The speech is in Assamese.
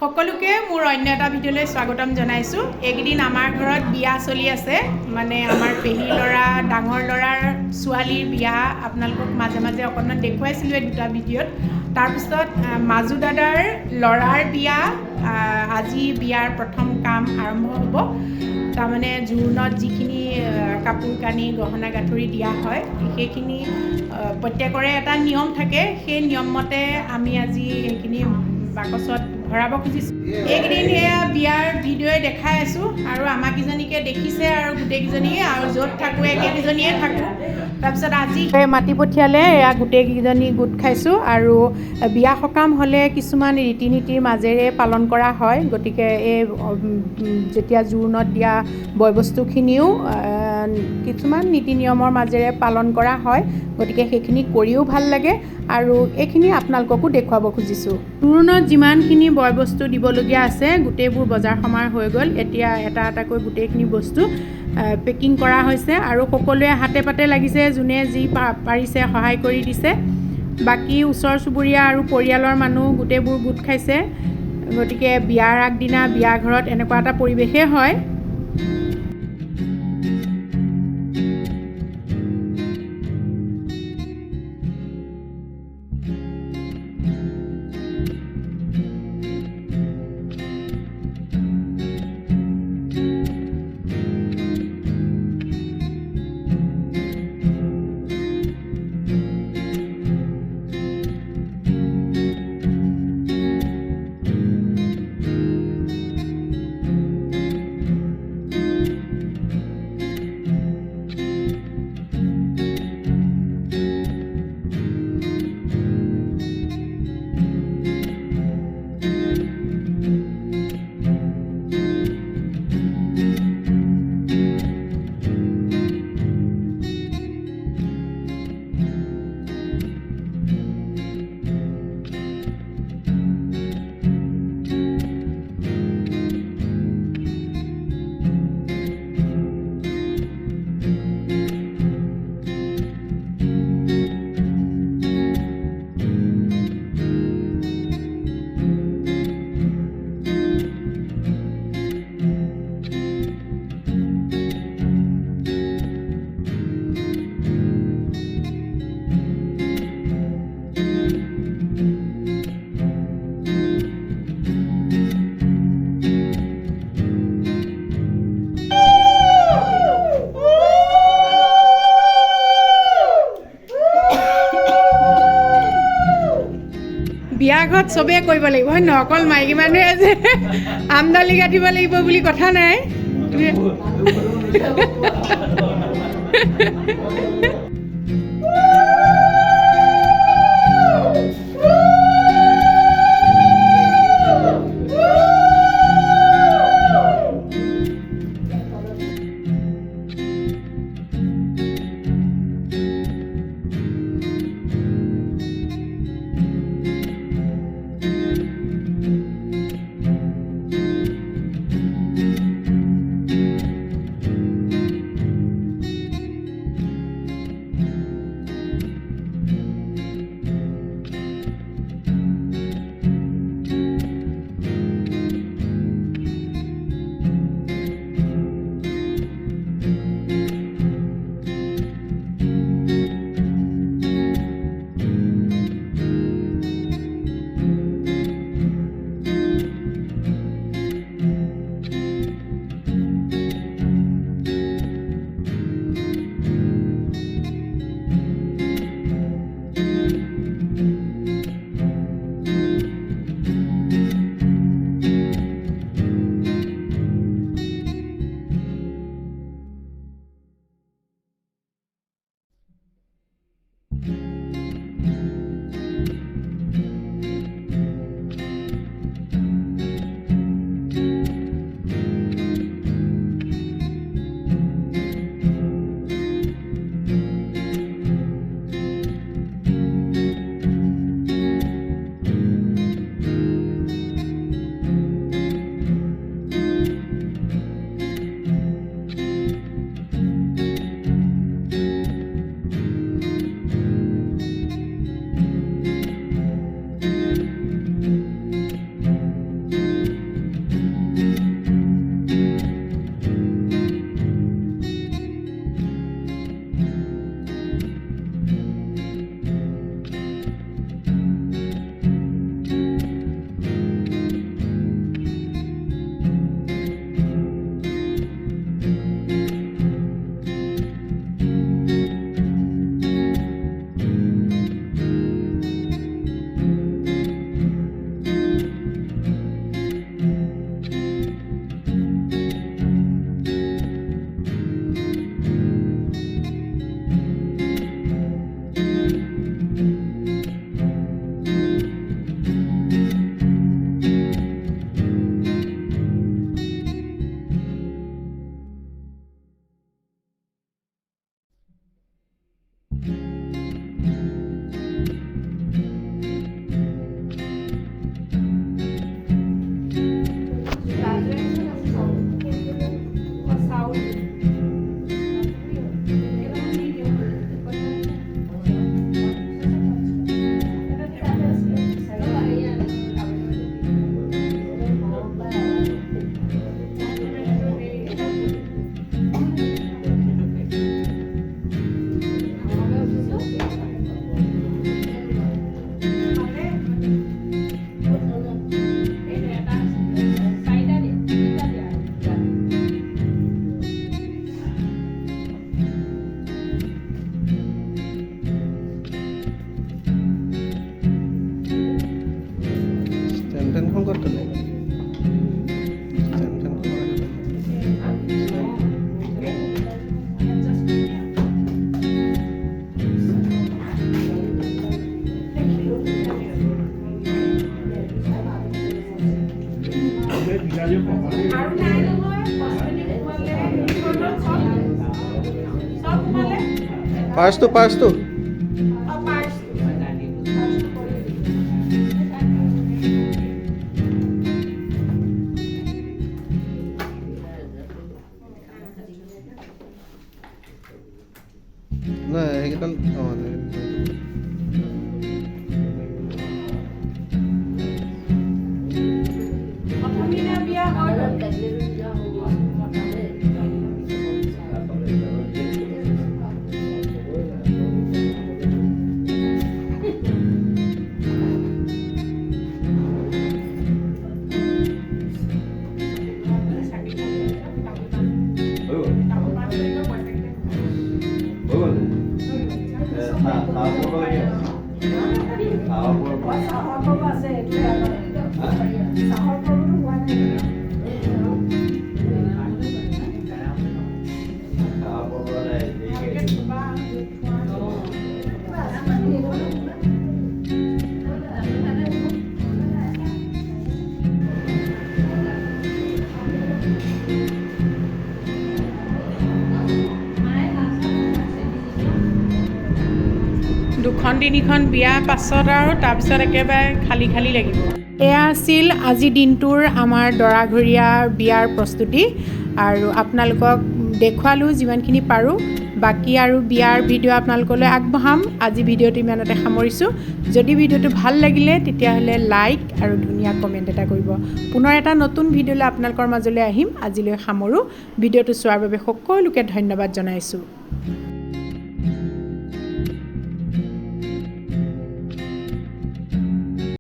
সকলোকে মোৰ অন্য এটা ভিডিঅ'লৈ স্বাগতম জনাইছোঁ। এইকেইদিন আমাৰ ঘৰত বিয়া চলি আছে, মানে আমাৰ পেহী ল'ৰা ডাঙৰ ল'ৰাৰ ছোৱালীৰ বিয়া। আপোনালোকক মাজে মাজে অকণমান দেখুৱাইছিলোঁ এই দুটা ভিডিঅ'ত। তাৰপিছত মাজু দাদাৰ ল'ৰাৰ বিয়া, আজি বিয়াৰ প্ৰথম কাম আৰম্ভ হ'ব। তাৰমানে জোৰোণত যিখিনি কাপোৰ কানি গহনা গাঁঠৰি দিয়া হয়, সেইখিনি প্ৰত্যেকৰে এটা নিয়ম থাকে। সেই নিয়ম মতে আমি আজি সেইখিনি বাকচত ভৰাব খুজিছোঁ। এইকেইদিন সেয়া বিয়াৰ ভিডিঅ'ই দেখাই আছোঁ, আৰু আমাকেইজনীকে দেখিছে আৰু গোটেইকেইজনীয়ে, আৰু য'ত থাকোঁ একেকেইজনীয়ে থাকোঁ। তাৰপিছত আজি মাতি পঠিয়ালে, এয়া গোটেইকেইজনী গোট খাইছোঁ। আৰু বিয়া সকাম হ'লে কিছুমান ৰীতি নীতিৰ মাজেৰে পালন কৰা হয়, গতিকে এই যেতিয়া জোৰোণত দিয়া বয় বস্তুখিনিও কিছুমান নীতি নিয়মৰ মাজেৰে পালন কৰা হয়, গতিকে সেইখিনি কৰিও ভাল লাগে, আৰু এইখিনি আপোনালোককো দেখুৱাব খুজিছোঁ। জোৰোণত যিমানখিনি বয় বস্তু দিবলগীয়া আছে গোটেইবোৰ বজাৰ সমাৰ হৈ গ'ল। এতিয়া এটা এটাকৈ গোটেইখিনি বস্তু পেকিং কৰা হৈছে, আৰু সকলোৱে হাতে পাতে লাগিছে, যোনে যি পাৰিছে সহায় কৰি দিছে। বাকী ওচৰ চুবুৰীয়া আৰু পৰিয়ালৰ মানুহ গোটেইবোৰ গোট খাইছে। গতিকে বিয়াৰ আগদিনা বিয়া ঘৰত এনেকুৱা এটা পৰিৱেশেই হয়। বিয়া ঘৰত চবেই কৰিব লাগিব, হয় নহয়? অকল মাইকী মানুহে যে আমদালি গাঠিব লাগিব বুলি কথা নাই। পাৰ্চটো নাই সেইকেইখন দুখন তিনিখন বিয়া পাছত আৰু তাৰপিছত একেবাৰে খালী খালী লাগিব। এয়া আছিল আজি দিনটোৰ আমাৰ দৰাঘৰীয়া বিয়াৰ প্ৰস্তুতি আৰু আপোনালোকক দেখুৱালোঁ যিমানখিনি পাৰোঁ। বাকী আৰু বিয়াৰ ভিডিঅ' আপোনালোকলৈ আগবঢ়াম। আজি ভিডিঅ'টো ইমানতে সামৰিছোঁ। যদি ভিডিঅ'টো ভাল লাগিলে তেতিয়াহ'লে লাইক আৰু ধুনীয়া কমেণ্ট এটা কৰিব। পুনৰ এটা নতুন ভিডিঅ'লৈ আপোনালোকৰ মাজলৈ আহিম। আজিলৈ সামৰোঁ। ভিডিঅ'টো চোৱাৰ বাবে সকলোকে ধন্যবাদ জনাইছোঁ।